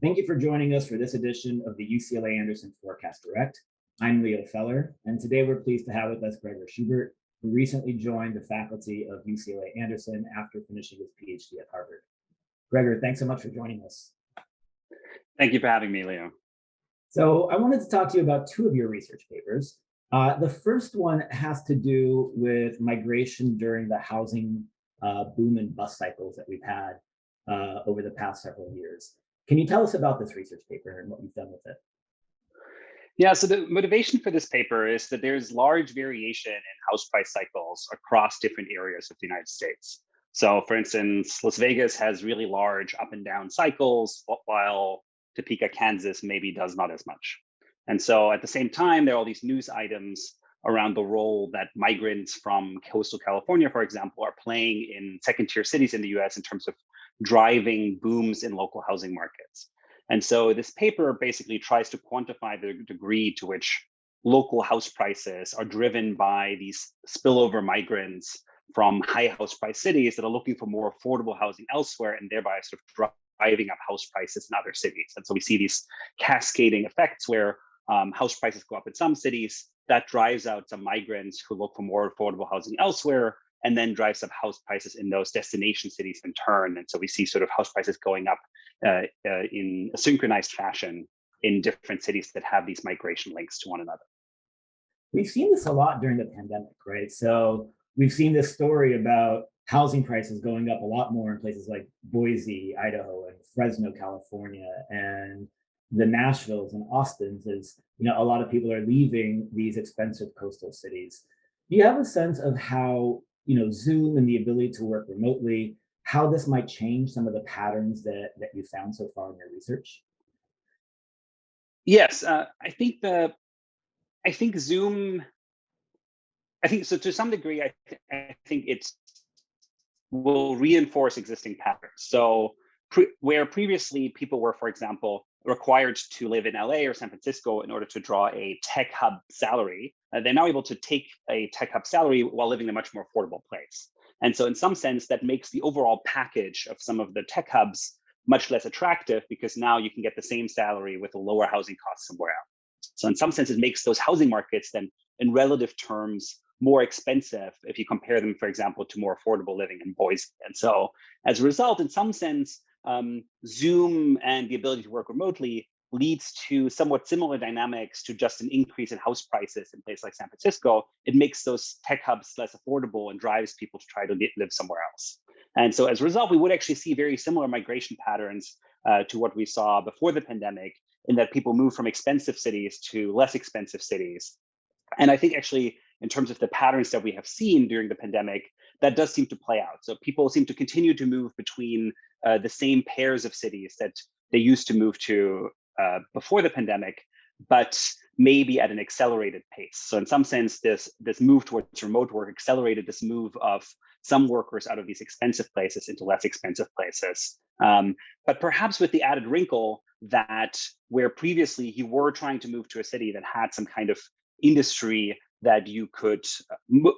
Thank you for joining us for this edition of the UCLA Anderson Forecast Direct. I'm Leo Feller, and today we're pleased to have with us Gregor Schubert, who recently joined the faculty of UCLA Anderson after finishing his PhD at Harvard. Gregor, thanks so much for joining us. Thank you for having me, Leo. So I wanted to talk to you about two of your research papers. The first one has to do with migration during the housing boom and bust cycles that we've had over the past several years. Can you tell us about this research paper and what you've done with it? Yeah, so the motivation for this paper is that there's large variation in house price cycles across different areas of the United States. So for instance, Las Vegas has really large up and down cycles, while Topeka, Kansas maybe does not as much. And so at the same time, there are all these news items around the role that migrants from coastal California, for example, are playing in second tier cities in the US in terms of driving booms in local housing markets. And so this paper basically tries to quantify the degree to which local house prices are driven by these spillover migrants from high house price cities that are looking for more affordable housing elsewhere and thereby sort of driving up house prices in other cities. And so we see these cascading effects where house prices go up in some cities, that drives out some migrants who look for more affordable housing elsewhere, and then drives up house prices in those destination cities in turn. And so we see sort of house prices going up in a synchronized fashion in different cities that have these migration links to one another. We've seen this a lot during the pandemic, right? So we've seen this story about housing prices going up a lot more in places like Boise, Idaho, and Fresno, California, and the Nashvilles and Austins. Is a lot of people are leaving these expensive coastal cities. Do you have a sense of how Zoom and the ability to work remotely, how this might change some of the patterns that you found so far in your research? Yes, I think Zoom. I think so to some degree. I think it's will reinforce existing patterns. So where previously people were, for example, required to live in LA or San Francisco in order to draw a tech hub salary, they're now able to take a tech hub salary while living in a much more affordable place. And so in some sense, that makes the overall package of some of the tech hubs much less attractive because now you can get the same salary with a lower housing cost somewhere else. So in some sense, it makes those housing markets then in relative terms more expensive if you compare them, for example, to more affordable living in Boise. And so as a result, in some sense, Zoom and the ability to work remotely leads to somewhat similar dynamics to just an increase in house prices in places like San Francisco. It makes those tech hubs less affordable and drives people to try to live somewhere else. And so as a result, we would actually see very similar migration patterns to what we saw before the pandemic, in that people move from expensive cities to less expensive cities. And I think actually, in terms of the patterns that we have seen during the pandemic, that does seem to play out. So people seem to continue to move between the same pairs of cities that they used to move to before the pandemic, but maybe at an accelerated pace. So in some sense, this move towards remote work accelerated this move of some workers out of these expensive places into less expensive places. But perhaps with the added wrinkle that where previously you were trying to move to a city that had some kind of industry that you could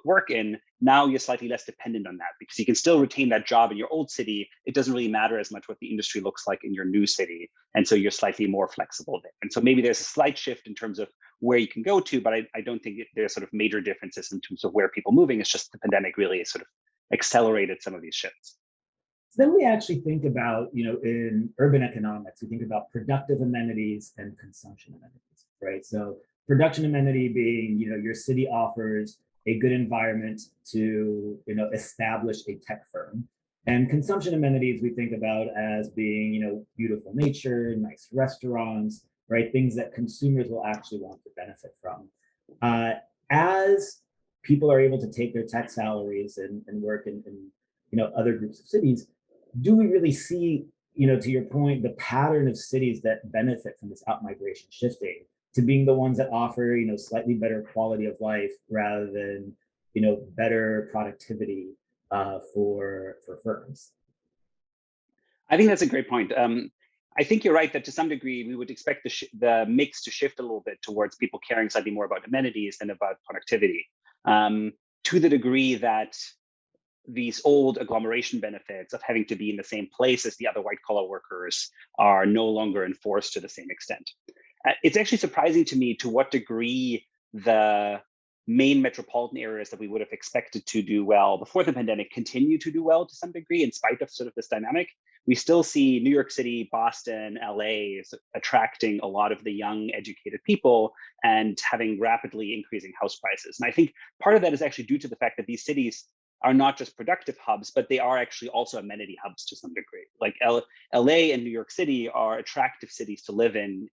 work in, now you're slightly less dependent on that because you can still retain that job in your old city. It doesn't really matter as much what the industry looks like in your new city. And so you're slightly more flexible there. And so maybe there's a slight shift in terms of where you can go to, but I don't think there's sort of major differences in terms of where people are moving. It's just the pandemic really sort of accelerated some of these shifts. So then we actually think about, in urban economics, we think about productive amenities and consumption amenities, right? So production amenity being, your city offers a good environment to, establish a tech firm. And consumption amenities we think about as being, beautiful nature, nice restaurants, right? Things that consumers will actually want to benefit from. As people are able to take their tech salaries and work in other groups of cities, do we really see, to your point, the pattern of cities that benefit from this outmigration shifting to being the ones that offer, slightly better quality of life rather than, better productivity for firms? I think that's a great point. I think you're right that to some degree we would expect the mix to shift a little bit towards people caring slightly more about amenities than about productivity. To the degree that these old agglomeration benefits of having to be in the same place as the other white collar workers are no longer enforced to the same extent. It's actually surprising to me to what degree the main metropolitan areas that we would have expected to do well before the pandemic continue to do well to some degree in spite of sort of this dynamic. We still see New York City, Boston, LA attracting a lot of the young educated people and having rapidly increasing house prices. And I think part of that is actually due to the fact that these cities are not just productive hubs, but they are actually also amenity hubs to some degree. Like LA and New York City are attractive cities to live in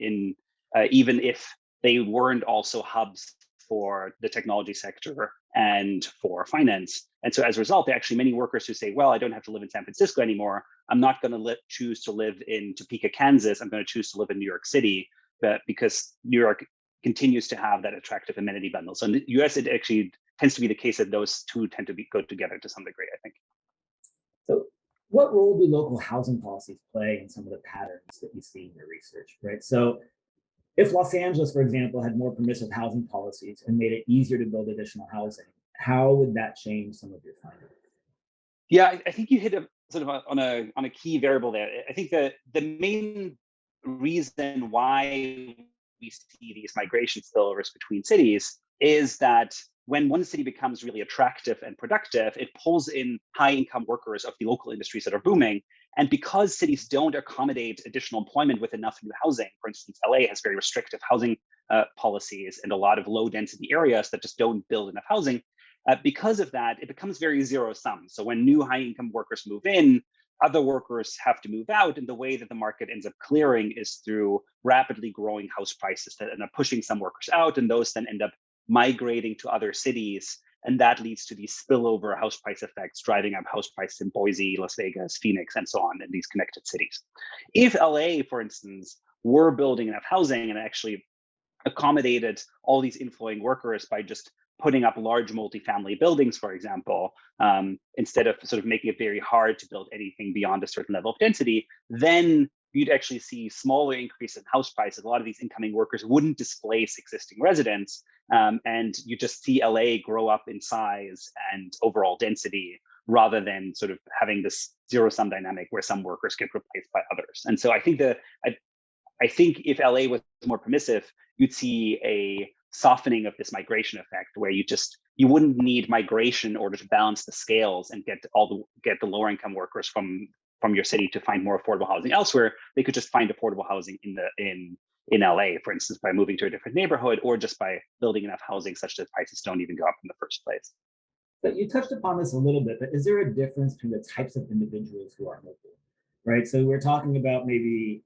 even if they weren't also hubs for the technology sector and for finance. And so as a result, there are actually many workers who say, well, I don't have to live in San Francisco anymore. I'm not going to choose to live in Topeka, Kansas. I'm going to choose to live in New York City, but because New York continues to have that attractive amenity bundle. So in the US, it actually tends to be the case that those two tend to go together to some degree, I think. So what role do local housing policies play in some of the patterns that you see in your research, right? So if Los Angeles, for example, had more permissive housing policies and made it easier to build additional housing, how would that change some of your findings? Yeah, I think you hit on a key variable there. I think the main reason why we see these migration spillovers between cities is that when one city becomes really attractive and productive, it pulls in high income workers of the local industries that are booming. And because cities don't accommodate additional employment with enough new housing, for instance, LA has very restrictive housing policies and a lot of low density areas that just don't build enough housing. Because of that, it becomes very zero sum. So when new high income workers move in, other workers have to move out. And the way that the market ends up clearing is through rapidly growing house prices that end up pushing some workers out. And those then end up migrating to other cities. And that leads to these spillover house price effects, driving up house prices in Boise, Las Vegas, Phoenix, and so on in these connected cities. If LA, for instance, were building enough housing and actually accommodated all these inflowing workers by just putting up large multifamily buildings, for example, instead of sort of making it very hard to build anything beyond a certain level of density, then you'd actually see smaller increase in house prices. A lot of these incoming workers wouldn't displace existing residents, and you just see LA grow up in size and overall density rather than sort of having this zero-sum dynamic where some workers get replaced by others. And so I think I think if LA was more permissive, you'd see a softening of this migration effect where you wouldn't need migration in order to balance the scales and get the lower income workers from your city to find more affordable housing elsewhere. They could just find affordable housing in LA, for instance, by moving to a different neighborhood or just by building enough housing such that prices don't even go up in the first place. But you touched upon this a little bit, but is there a difference between the types of individuals who are local, right? So we're talking about maybe,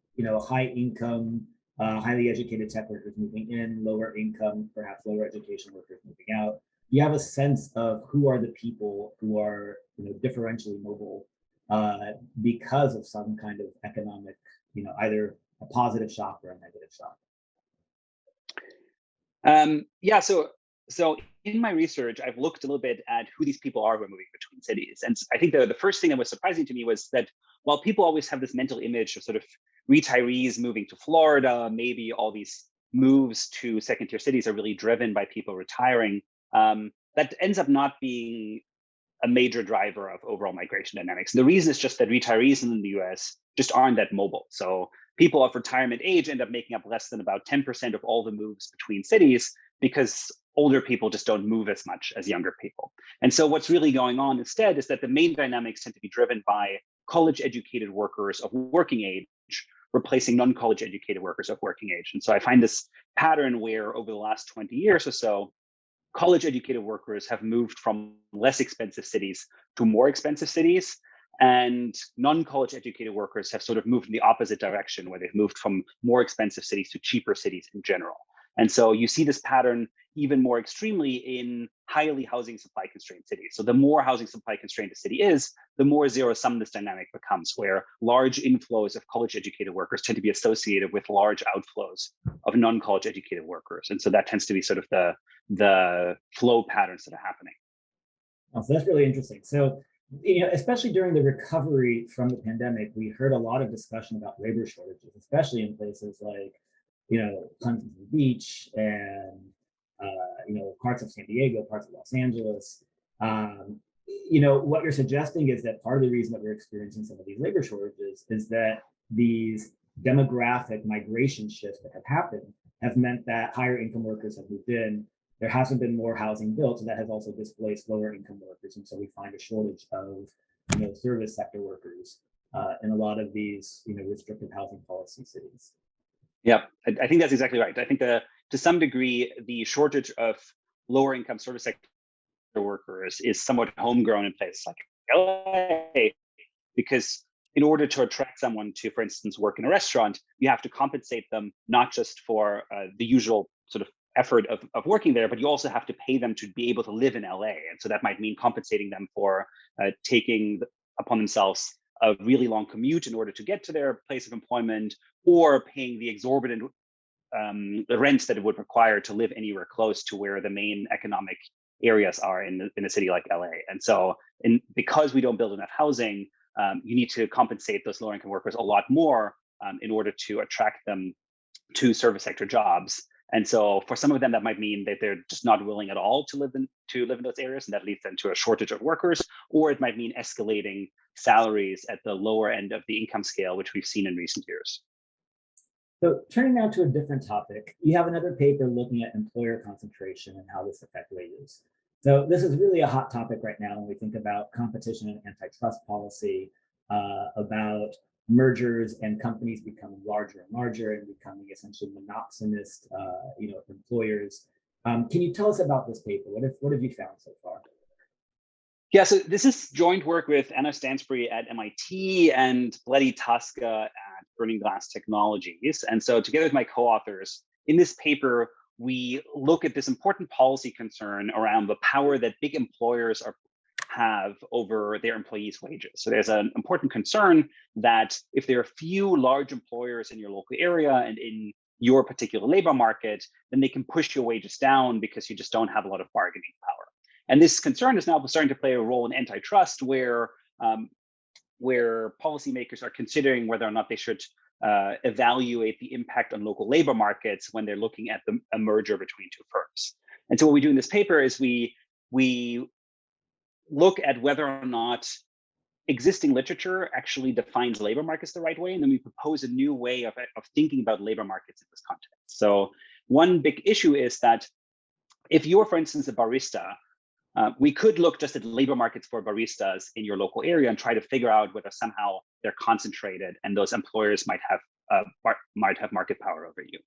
high income, highly educated tech workers moving in, lower income, perhaps lower education workers moving out. Do you have a sense of who are the people who are, differentially mobile because of some kind of economic, either a positive shock or a negative shock? Yeah, so in my research, I've looked a little bit at who these people are who are moving between cities. And I think the first thing that was surprising to me was that while people always have this mental image of sort of retirees moving to Florida, maybe all these moves to second tier cities are really driven by people retiring, that ends up not being a major driver of overall migration dynamics. And the reason is just that retirees in the US just aren't that mobile. So people of retirement age end up making up less than about 10% of all the moves between cities because older people just don't move as much as younger people. And so what's really going on instead is that the main dynamics tend to be driven by college educated workers of working age replacing non-college educated workers of working age. And so I find this pattern where over the last 20 years or so, college educated workers have moved from less expensive cities to more expensive cities. And non-college educated workers have sort of moved in the opposite direction, where they've moved from more expensive cities to cheaper cities in general. And so you see this pattern even more extremely in highly housing supply constrained cities. So the more housing supply constrained a city is, the more zero sum this dynamic becomes, where large inflows of college educated workers tend to be associated with large outflows of non-college educated workers. And so that tends to be sort of the flow patterns that are happening. Oh, so that's really interesting. So, especially during the recovery from the pandemic, we heard a lot of discussion about labor shortages, especially in places like, Huntington Beach and, parts of San Diego, parts of Los Angeles. what you're suggesting is that part of the reason that we're experiencing some of these labor shortages is that these demographic migration shifts that have happened have meant that higher income workers have moved in. There hasn't been more housing built, and that has also displaced lower income workers. And so we find a shortage of service sector workers in a lot of these restrictive housing policy cities. Yeah, I think that's exactly right. I think that to some degree, the shortage of lower income service sector workers is somewhat homegrown in places like LA, because in order to attract someone to, for instance, work in a restaurant, you have to compensate them not just for the usual sort of effort of working there, but you also have to pay them to be able to live in LA. And so that might mean compensating them for taking upon themselves a really long commute in order to get to their place of employment, or paying the exorbitant the rents that it would require to live anywhere close to where the main economic areas are in a city like LA. And so because we don't build enough housing, you need to compensate those lower income workers a lot more in order to attract them to service sector jobs. And so for some of them, that might mean that they're just not willing at all to live in those areas, and that leads them to a shortage of workers. Or it might mean escalating salaries at the lower end of the income scale, which we've seen in recent years. So turning now to a different topic, you have another paper looking at employer concentration and how this affects wages. So this is really a hot topic right now when we think about competition and antitrust policy, about mergers and companies becoming larger and larger and becoming essentially monopolist, employers. Can you tell us about this paper? What have you found so far? Yeah, so this is joint work with Anna Stansbury at MIT and Bledi Tasca at Burning Glass Technologies. And so together with my co-authors, in this paper, we look at this important policy concern around the power that big employers have over their employees' wages. So there's an important concern that if there are few large employers in your local area and in your particular labor market, then they can push your wages down because you just don't have a lot of bargaining power. And this concern is now starting to play a role in antitrust, where policymakers are considering whether or not they should evaluate the impact on local labor markets when they're looking at a merger between two firms. And so what we do in this paper is we look at whether or not existing literature actually defines labor markets the right way, and then we propose a new way of thinking about labor markets in this context. So one big issue is that if you're, for instance, a barista, we could look just at labor markets for baristas in your local area and try to figure out whether somehow they're concentrated and those employers might have market power over you.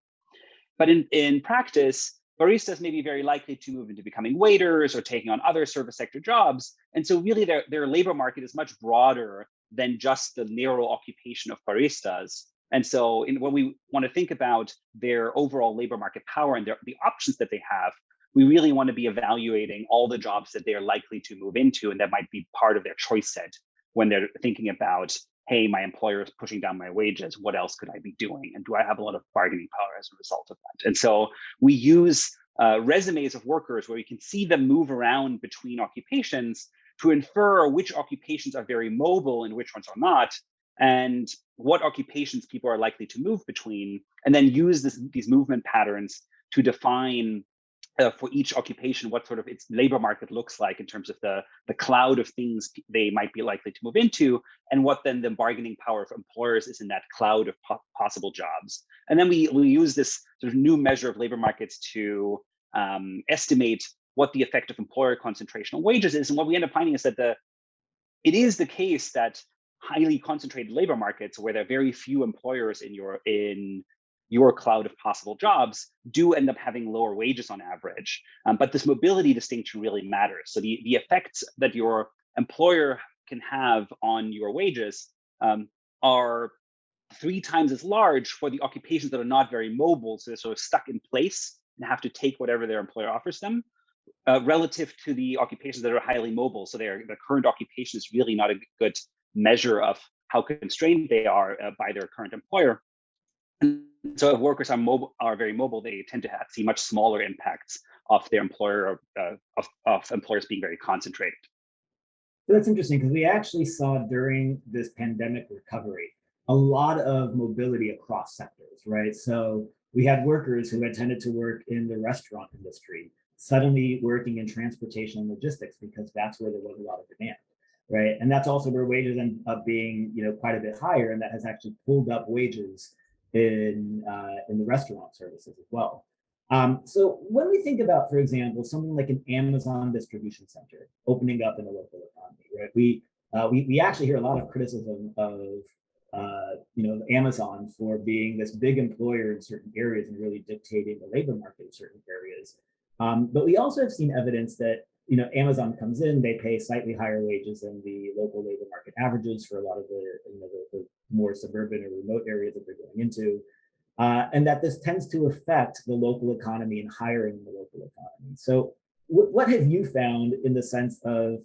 But in practice, baristas may be very likely to move into becoming waiters or taking on other service sector jobs. And so really their labor market is much broader than just the narrow occupation of baristas. And so when we want to think about their overall labor market power and the options that they have, we really want to be evaluating all the jobs that they're likely to move into, and that might be part of their choice set when they're thinking about, hey, my employer is pushing down my wages, what else could I be doing? And do I have a lot of bargaining power as a result of that? And so we use resumes of workers where we can see them move around between occupations to infer which occupations are very mobile and which ones are not, and what occupations people are likely to move between, and then use these movement patterns to define for each occupation what sort of its labor market looks like in terms of the cloud of things they might be likely to move into, and what then the bargaining power of employers is in that cloud of possible jobs. And then we use this sort of new measure of labor markets to estimate what the effect of employer concentration on wages is. And what we end up finding is that it is the case that highly concentrated labor markets, where there are very few employers in your cloud of possible jobs, do end up having lower wages on average. But this mobility distinction really matters. So the effects that your employer can have on your wages are 3 times as large for the occupations that are not very mobile, so they're sort of stuck in place and have to take whatever their employer offers them, relative to the occupations that are highly mobile. So the current occupation is really not a good measure of how constrained they are by their current employer. And so if workers are very mobile, they tend to see much smaller impacts of their employer, of employers being very concentrated. That's interesting, because we actually saw during this pandemic recovery a lot of mobility across sectors, right? So we had workers who had tended to work in the restaurant industry suddenly working in transportation and logistics because that's where there was a lot of demand, right? And that's also where wages end up being, quite a bit higher, and that has actually pulled up wages in the restaurant services as well. So when we think about, for example, something like an Amazon distribution center opening up in a local economy, right? We actually hear a lot of criticism of Amazon for being this big employer in certain areas and really dictating the labor market in certain areas. But we also have seen evidence that Amazon comes in, they pay slightly higher wages than the local labor market averages for a lot of the more suburban or remote areas that they're going into. And that this tends to affect the local economy and hiring in the local economy. So what have you found in the sense of,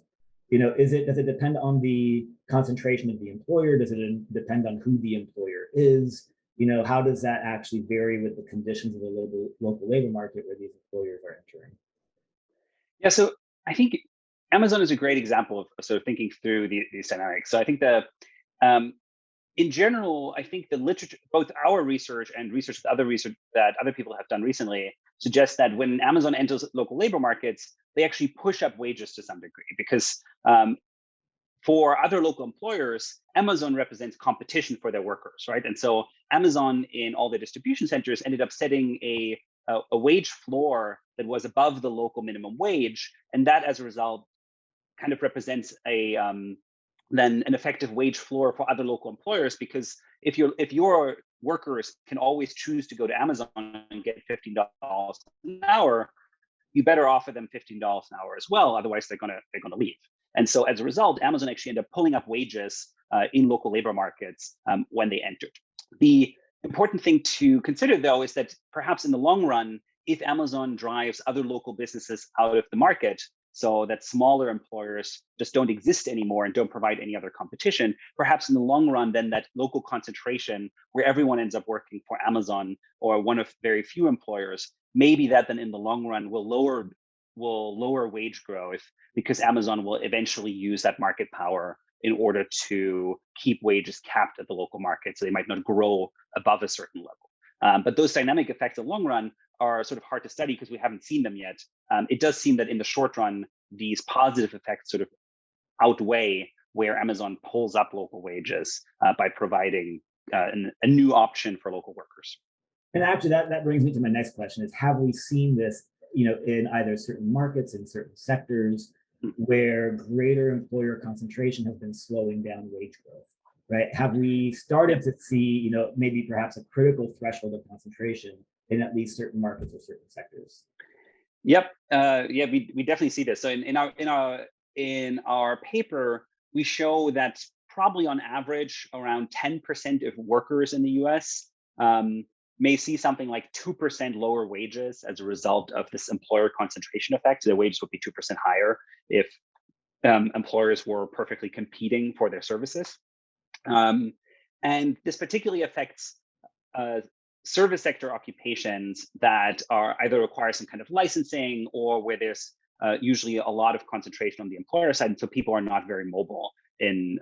does it depend on the concentration of the employer? Does it depend on who the employer is? How does that actually vary with the conditions of the local labor market where these employers are entering? Yeah, so I think Amazon is a great example of sort of thinking through these dynamics. So I think um, in general, I think the literature, both our research and research that other people have done recently, suggests that when Amazon enters local labor markets, they actually push up wages to some degree because for other local employers, Amazon represents competition for their workers, right? And so Amazon in all the distribution centers ended up setting a wage floor that was above the local minimum wage, and that as a result kind of represents then an effective wage floor for other local employers, because if your workers can always choose to go to Amazon and get $15 an hour, you better offer them $15 an hour as well. Otherwise, they're gonna leave. And so as a result, Amazon actually ended up pulling up wages in local labor markets when they entered. The important thing to consider, though, is that perhaps in the long run, if Amazon drives other local businesses out of the market, so that smaller employers just don't exist anymore and don't provide any other competition, perhaps in the long run, then that local concentration where everyone ends up working for Amazon or one of very few employers, maybe that then in the long run will lower wage growth because Amazon will eventually use that market power in order to keep wages capped at the local market, so they might not grow above a certain level. But those dynamic effects in the long run are sort of hard to study because we haven't seen them yet. It does seem that in the short run, these positive effects sort of outweigh where Amazon pulls up local wages by providing a new option for local workers. And actually, that brings me to my next question: is have we seen this, in either certain markets, in certain sectors, where greater employer concentration has been slowing down wage growth? Right? Have we started to see, maybe perhaps a critical threshold of concentration in at least certain markets or certain sectors? Yep. Yeah, we definitely see this. So in our paper, we show that probably on average around 10% of workers in the US may see something like 2% lower wages as a result of this employer concentration effect. So their wages would be 2% higher if employers were perfectly competing for their services. And this particularly affects service sector occupations that are either require some kind of licensing or where there's usually a lot of concentration on the employer side, and so people are not very mobile in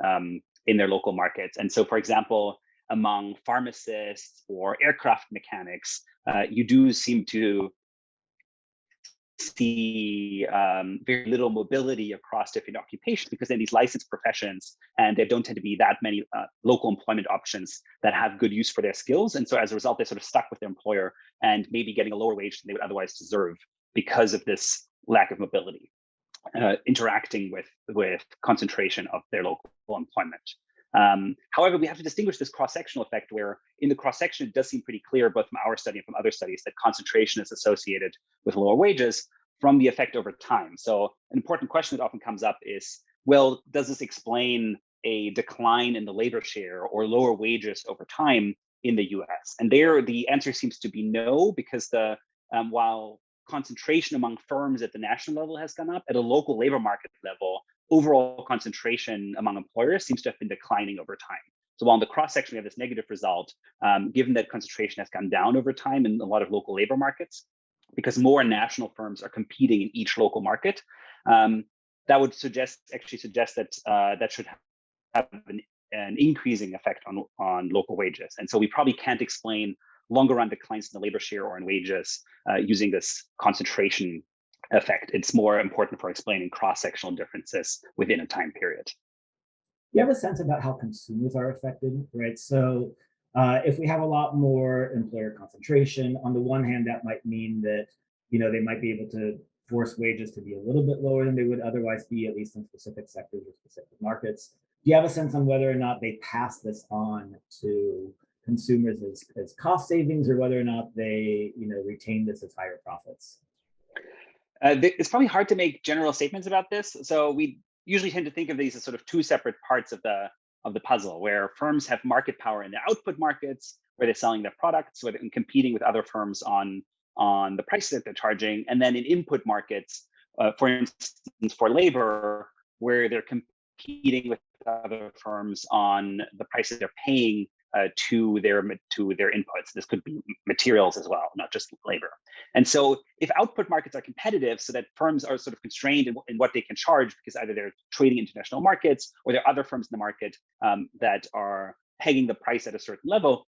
their local markets. And so, for example, among pharmacists or aircraft mechanics, you do seem to see very little mobility across different occupations because they're these licensed professions and there don't tend to be that many local employment options that have good use for their skills. And so as a result, they're sort of stuck with their employer and maybe getting a lower wage than they would otherwise deserve because of this lack of mobility, interacting with concentration of their local employment. However, we have to distinguish this cross-sectional effect where in the cross-section, it does seem pretty clear, both from our study and from other studies, that concentration is associated with lower wages from the effect over time. So an important question that often comes up is, well, does this explain a decline in the labor share or lower wages over time in the US? And there, the answer seems to be no, because while concentration among firms at the national level has gone up, at a local labor market level, overall concentration among employers seems to have been declining over time. So while in the cross-section we have this negative result, given that concentration has gone down over time in a lot of local labor markets, because more national firms are competing in each local market, that would suggest that that should have an increasing effect on local wages. And so we probably can't explain longer run declines in the labor share or in wages using this concentration effect. It's more important for explaining cross-sectional differences within a time period. You have a sense about how consumers are affected, right? So if we have a lot more employer concentration, on the one hand, that might mean that they might be able to force wages to be a little bit lower than they would otherwise be, at least in specific sectors or specific markets. Do you have a sense on whether or not they pass this on to consumers as cost savings, or whether or not they retain this as higher profits? It's probably hard to make general statements about this. So we usually tend to think of these as sort of two separate parts of the puzzle, where firms have market power in their output markets, where they're selling their products, where they're competing with other firms on the price that they're charging, and then in input markets, for instance, for labor, where they're competing with other firms on the prices they're paying to their inputs. This could be materials as well, not just labor. And so if output markets are competitive, so that firms are sort of constrained in what they can charge, because either they're trading international markets or there are other firms in the market that are pegging the price at a certain level,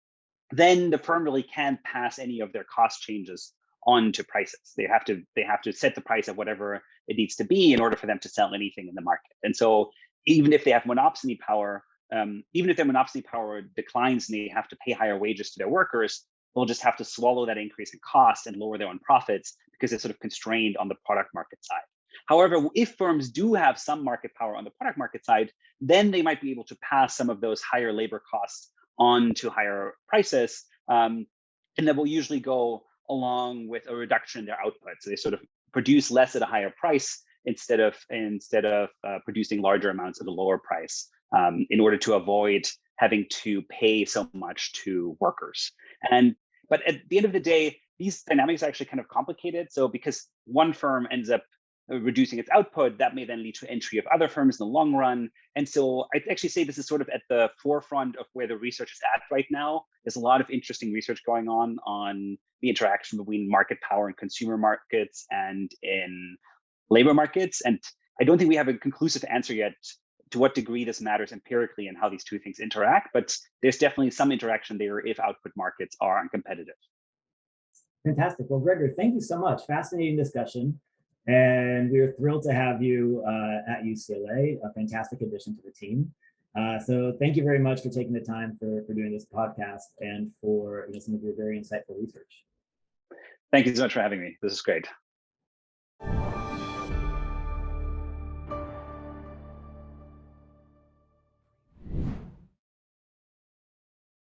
then the firm really can't pass any of their cost changes on to prices. They have to set the price at whatever it needs to be in order for them to sell anything in the market. And so even if they have monopoly power, even if their monopoly power declines and they have to pay higher wages to their workers, they'll just have to swallow that increase in cost and lower their own profits because they're sort of constrained on the product market side. However, if firms do have some market power on the product market side, then they might be able to pass some of those higher labor costs on to higher prices, and that will usually go along with a reduction in their output. So they sort of produce less at a higher price instead of producing larger amounts at a lower price, in order to avoid having to pay so much to workers. But at the end of the day, these dynamics are actually kind of complicated. So because one firm ends up reducing its output, that may then lead to entry of other firms in the long run. And so I'd actually say this is sort of at the forefront of where the research is at right now. There's a lot of interesting research going on the interaction between market power in consumer markets and in labor markets. And I don't think we have a conclusive answer yet to what degree this matters empirically and how these two things interact, but there's definitely some interaction there if output markets are uncompetitive. Fantastic. Well, Gregor, thank you so much. Fascinating discussion. And we're thrilled to have you at UCLA, a fantastic addition to the team. So thank you very much for taking the time for doing this podcast and for some of your very insightful research. Thank you so much for having me. This is great.